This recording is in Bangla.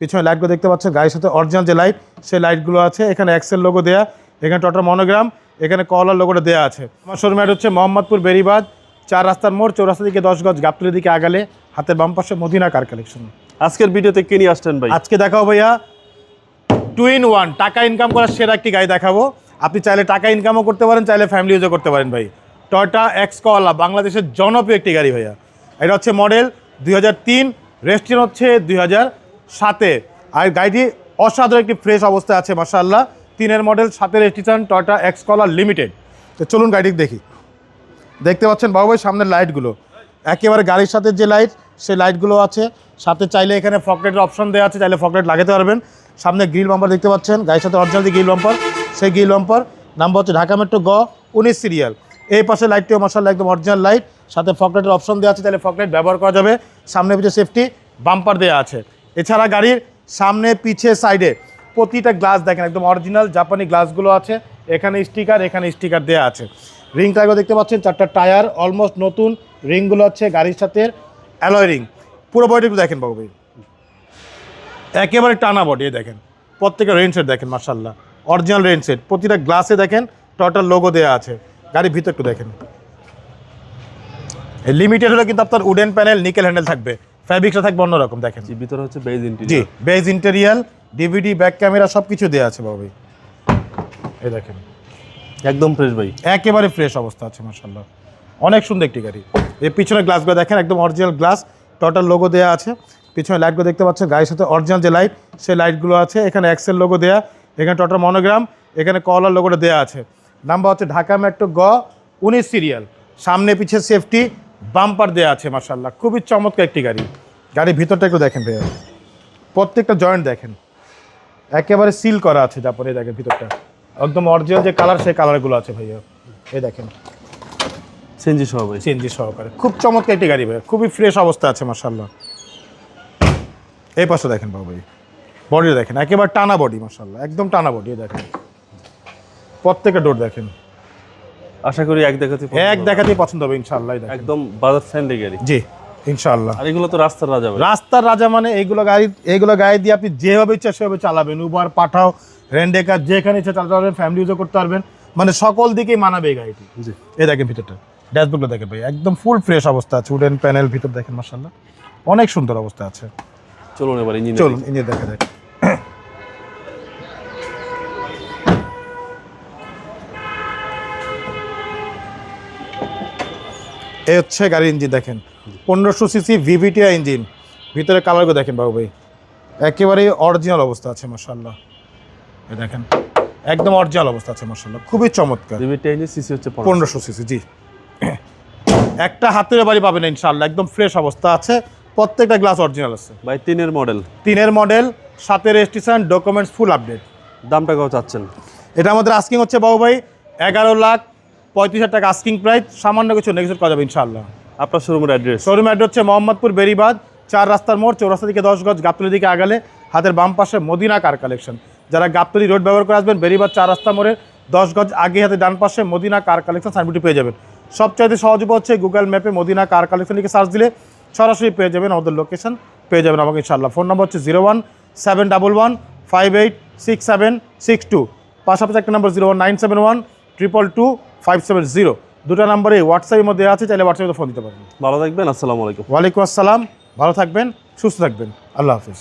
পিছনে লাইটগুলো দেখতে পাচ্ছেন, গাড়ির সাথে অরিজিনাল যে লাইট সেই লাইটগুলো আছে। এখানে এক্সেল লোগো দেয়া, এখানে টটা মনোগ্রাম, এখানে কলার লোগোটা দেওয়া আছে। আমার শোরুম অ্যাড হচ্ছে মোহাম্মদপুর বেরিবাদ 4 রাস্তার মোড়, 4 রাস্তা দিকে 10 গজ, গাবতলীর দিকে আগালে হাতের বাম পাশে মদিনা কার কালেকশন। আজকের ভিডিওতে কি নিয়ে আসছেন ভাই? আজকে দেখাবো ভাইয়া 2 in 1 টাকা ইনকাম করার সেরা একটি গাড়ি দেখাবো। আপনি চাইলে টাকা ইনকামও করতে পারেন, চাইলে ফ্যামিলি ইউজও করতে পারেন ভাই। টয়োটা এক্স কলা বাংলাদেশের জনপ্রিয় একটি গাড়ি ভাইয়া। এটা হচ্ছে মডেল 2003, রেজিস্ট্রেশন হচ্ছে 2007-এ। আর গাড়িটি অসাধারণ একটি ফ্রেশ অবস্থায় আছে মাশাআল্লাহ। 3-এর মডেল, 7-এর রেজিস্ট্রেশন, টয়োটা এক্স কলা লিমিটেড। তো চলুন গাড়িটি দেখি। দেখতে পাচ্ছেন বাবু ভাই সামনের লাইটগুলো একেবারে গাড়ির সাথে যে লাইট সেই লাইটগুলো আছে। সাথে চাইলে এখানে ফকলাইটের অপশন দেওয়া আছে, চাইলে ফকলাইট লাগাতে পারবেন। সামনে গ্রিল বাম্পার দেখতে পাচ্ছেন, গাড়ির সাথে অরিজিনাল যে গ্রিল বাম্পার সেই গ্রিল বাম্পার। নাম্বার হচ্ছে ঢাকা মেট্রো গ 19 সিরিয়াল। এই পাশে লাইটটিও মাশাআল্লাহ একদম অরিজিনাল লাইট, সাথে ফকলাইটের অপশন দেওয়া আছে, চাইলে ফকলাইট ব্যবহার করা যাবে। সামনে পিছিয়ে সেফটি বাম্পার দেওয়া আছে। এছাড়া গাড়ির সামনে পিছে সাইডে প্রতিটা গ্লাস দেখেন একদম অরিজিনাল জাপানি গ্লাসগুলো আছে। এখানে স্টিকার দেওয়া আছে। রিং টায়ারও দেখতে পাচ্ছেন, 4টা টায়ার অলমোস্ট নতুন। রিংগুলো হচ্ছে গাড়ির সাথে অ্যালয় রিং। পুরো বডি একটু দেখেন বাবু ভাই, একেবারে টানা বডি। দেখেন প্রত্যেকটা রেন সেট দেখেন মাশাআল্লাহ অরিজিনাল রেন সেট। প্রতিটা গ্লাসে দেখেন টয়োটার লোগো দেওয়া আছে। গাড়ির ভিতর একটু দেখেন, লিমিটেড হলে কিন্তু আপনার উডেন প্যানেল, নিকেল হ্যান্ডেল থাকবে, ফ্যাব্রিক্সটা থাকবে অন্যরকম। দেখেন ভিতরে হচ্ছে বেজ ইন্টেরিয়র। জি, beige interior, DVD, back camera সব কিছু দেওয়া আছে বাবু ভাই। এই দেখেন একদম ফ্রেশ ভাই, একেবারে ফ্রেশ অবস্থা আছে মাশাআল্লাহ। অনেক সুন্দর একটি গাড়ি। এর পিছনে গ্লাসগুলো দেখেন একদম অরিজিনাল গ্লাস, টয়োটার লোগো দেওয়া আছে। পিছনে লাইটগুলো দেখতে পাচ্ছেন, গাড়ির সাথে অরিজিনাল যে লাইট সেই লাইটগুলো আছে। এখানে এক্সেল লোগো দেয়া, এখানে টয়োটার মনোগ্রাম, এখানে কলার লোগোটা দেওয়া আছে। নাম্বার হচ্ছে ঢাকা মেট্রো গ 19 সিরিয়াল। সামনে পিছিয়ে সেফটি বাম্পার দেওয়া আছে মাশাআল্লাহ। খুবই চমৎকার একটি গাড়ি। গাড়ির ভিতরটা একটু দেখেন ভাইয়া, প্রত্যেকটা জয়েন্ট দেখেন একেবারে সিল করা আছে জাপানে। দেখেন ভিতরটা একদম অরিজিনাল যে কালার সেই কালারগুলো আছে ভাইয়া। এই দেখেন সিএনজি সহ ভাই, সিএনজি সহকারে। খুব চমৎকার একটি গাড়ি ভাইয়া, খুবই ফ্রেশ অবস্থা আছে মাশাআল্লাহ। এই পাশে দেখেন বাবু ভাই, বডি দেখেন একেবারে টানা বডি মাশাআল্লাহ, একদম টানা বডি। দেখেন প্রত্যেকটা ডোর দেখেন, আশা করি এক দেখাতেই পছন্দ হবে ইনশাআল্লাহ। একদম বাজার ফ্রেন্ডলি গাড়ি। জি ইনশাআল্লাহ। আর এগুলো তো রাস্তার রাজা ভাই। রাস্তার রাজা মানে এইগুলো গাড়ি দিয়ে আপনি যেভাবে ইচ্ছা সেভাবে চালাবেন। উবার, পাঠাও, রেন্টেকার, যেখানে ইচ্ছা চালাতে পারবেন, ফ্যামিলি ইউজও করতে পারবেন। মানে সকল দিকেই মানাবে এই গাড়িটি। জি, এই দেখেন ভিতরটা, ড্যাশবোর্ডগুলো দেখেন ভাই একদম ফুল ফ্রেশ অবস্থা আছে। উডেন প্যানেল ভিতর দেখেন মাশাআল্লাহ অনেক সুন্দর অবস্থা আছে। চলুন এবার ইঞ্জিন দেখা যাক। এই হচ্ছে গাড়ির ইঞ্জিন দেখেন, 1500 সিসি ভিভিটিআই ইঞ্জিন। ভিতরে কালারগুলো দেখেন বাবু ভাই, একেবারে অরিজিনাল অবস্থা আছে মাশাআল্লাহ। এই দেখেন একদম অরিজিনাল অবস্থা আছে মাশাআল্লাহ, খুবই চমৎকার। ভিভিটিআই ইঞ্জিন সিসি হচ্ছে 1500 সিসি। জি, একটা হাতের বাড়ি পাবেন ইনশাআল্লাহ, একদম ফ্রেশ অবস্থা আছে। প্রত্যেকটা গ্লাস অরিজিনাল আছে ভাই। 3-এর মডেল, 7-এর রেজিস্ট্রেশন, ডকুমেন্টস ফুল আপডেট। দামটা কত চাচ্ছেন? এটা আমাদের আস্কিং হচ্ছে বাবু ভাই 11,35,000 টাকা আস্কিং প্রাইস। সামান্য কিছু নেগোশিয়েট করা যাবে ইনশাআল্লাহ। আপনার শোরুমের অ্যাড্রেস? শোরুম অ্যাড্রেস হচ্ছে মোহাম্মদপুর বেরিবাদ 4 রাস্তার মোড়, 4 রাস্তা দিকে 10 গজ, গাবতলীর দিকে আগালে হাতের বাম পাশে মদিনা কার কালেকশন। যারা গাবতলী রোড ব্যবহার করে আসবেন, বেরিবাদ 4 রাস্তা মোড়ে 10 গজ আগে হাতে ডান পাশে মদিনা কার কালেকশন সাইনবোর্ডটি পেয়ে যাবেন। সবচাইতে সহজ উপায় হচ্ছে গুগল ম্যাপে মদিনা কার কালেকশন লিখে সার্চ দিলে সরাসরি পেয়ে যাবেন, আমাদের লোকেশন পেয়ে যাবেন আমাকে ইনশাআল্লাহ। ফোন নম্বর হচ্ছে 01711586762। পাশাপাশি একটা নাম্বার 01971222570। দুটো নাম্বারে হোয়াটসঅ্যাপের মধ্যে আছে, চাইলে হোয়াটসঅ্যাপে ফোন দিতে পারবেন। ভালো থাকবেন, আসসালামু আলাইকুম। ওয়ালাইকুম আসসালাম, ভালো থাকবেন, সুস্থ থাকবেন, আল্লাহ হাফিজ।